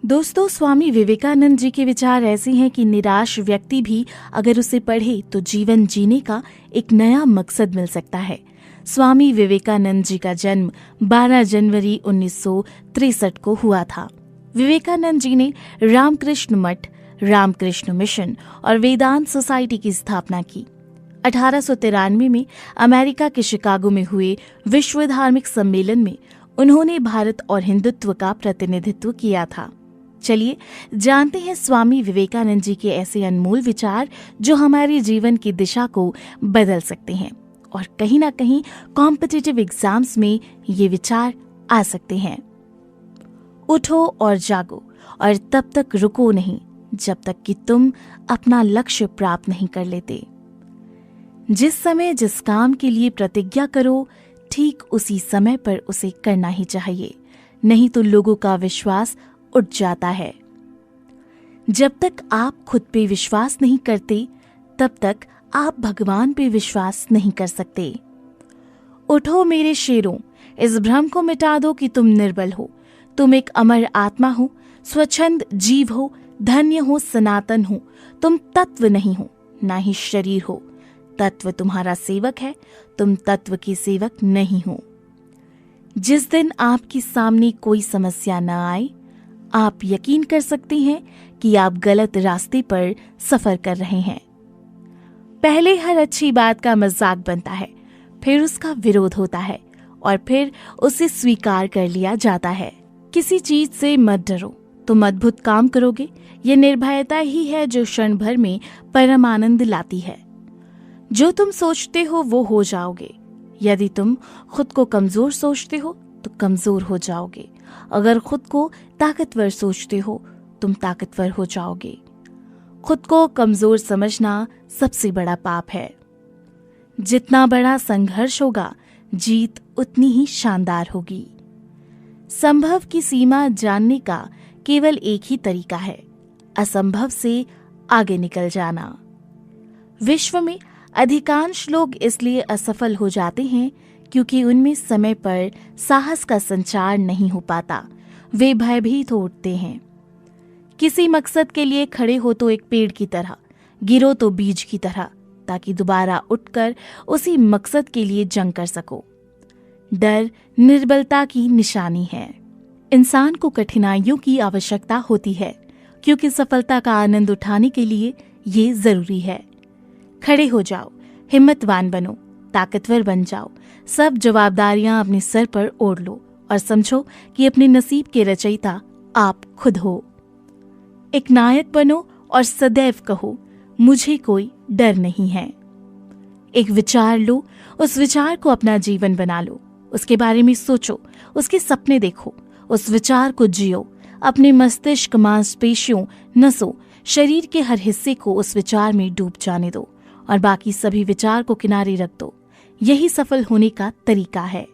दोस्तों, स्वामी विवेकानंद जी के विचार ऐसे हैं कि निराश व्यक्ति भी अगर उसे पढ़े तो जीवन जीने का एक नया मकसद मिल सकता है। स्वामी विवेकानंद जी का जन्म 12 जनवरी 1963 को हुआ था। विवेकानंद जी ने रामकृष्ण मठ, रामकृष्ण मिशन और वेदांत सोसाइटी की स्थापना की। 1893 में अमेरिका के शिकागो में हुए विश्व धार्मिक सम्मेलन में उन्होंने भारत और हिंदुत्व का प्रतिनिधित्व किया था। चलिए जानते हैं स्वामी विवेकानंद जी के ऐसे अनमोल विचार जो हमारे जीवन की दिशा को बदल सकते हैं और कहीं ना कहीं कॉम्पिटिटिव एग्जाम्स में ये विचार आ सकते हैं। उठो और जागो और तब तक रुको नहीं जब तक कि तुम अपना लक्ष्य प्राप्त नहीं कर लेते। जिस समय जिस काम के लिए प्रतिज्ञा करो, ठीक उसी समय पर उसे करना ही चाहिए, नहीं तो लोगों का विश्वास उठ जाता है। जब तक आप खुद पे विश्वास नहीं करते, तब तक आप भगवान पे विश्वास नहीं कर सकते। उठो मेरे शेरों, इस भ्रम को मिटा दो कि तुम निर्बल हो। तुम एक अमर आत्मा हो, स्वच्छंद जीव हो, धन्य हो, सनातन हो। तुम तत्व नहीं हो, ना ही शरीर हो। तत्व तुम्हारा सेवक है, तुम तत्व के सेवक नहीं हो। जिस दिन आपके सामने कोई समस्या न आए, आप यकीन कर सकते हैं कि आप गलत रास्ते पर सफर कर रहे हैं। पहले हर अच्छी बात का मजाक बनता है, फिर उसका विरोध होता है और फिर उसे स्वीकार कर लिया जाता है। किसी चीज से मत डरो, तुम अद्भुत काम करोगे। ये निर्भयता ही है जो क्षण भर में परम आनंद लाती है। जो तुम सोचते हो वो हो जाओगे। यदि तुम खुद को कमजोर सोचते हो तो कमजोर हो जाओगे। अगर खुद को ताकतवर सोचते हो तुम ताकतवर हो जाओगे। खुद को कमजोर समझना सबसे बड़ा पाप है। जितना बड़ा संघर्ष होगा, जीत उतनी ही शानदार होगी। संभव की सीमा जानने का केवल एक ही तरीका है, असंभव से आगे निकल जाना। विश्व में अधिकांश लोग इसलिए असफल हो जाते हैं क्योंकि उनमें समय पर साहस का संचार नहीं हो पाता। वे भयभीत हो उठते हैं। किसी मकसद के लिए खड़े हो तो एक पेड़ की तरह, गिरो तो बीज की तरह, ताकि दोबारा उठकर उसी मकसद के लिए जंग कर सको। डर निर्बलता की निशानी है। इंसान को कठिनाइयों की आवश्यकता होती है क्योंकि सफलता का आनंद उठाने के लिए ये जरूरी है। खड़े हो जाओ, हिम्मतवान बनो, ताकतवर बन जाओ। सब जवाबदारियां अपने सर पर ओढ़ लो और समझो कि अपने नसीब के रचयिता आप खुद हो। एक नायक बनो और सदैव कहो, मुझे कोई डर नहीं है। एक विचार लो, उस विचार को अपना जीवन बना लो। उसके बारे में सोचो, उसके सपने देखो, उस विचार को जियो। अपने मस्तिष्क, मांसपेशियों, नसों, शरीर के हर हिस्से को उस विचार में डूब जाने दो और बाकी सभी विचार को किनारे रख दो। यही सफल होने का तरीका है।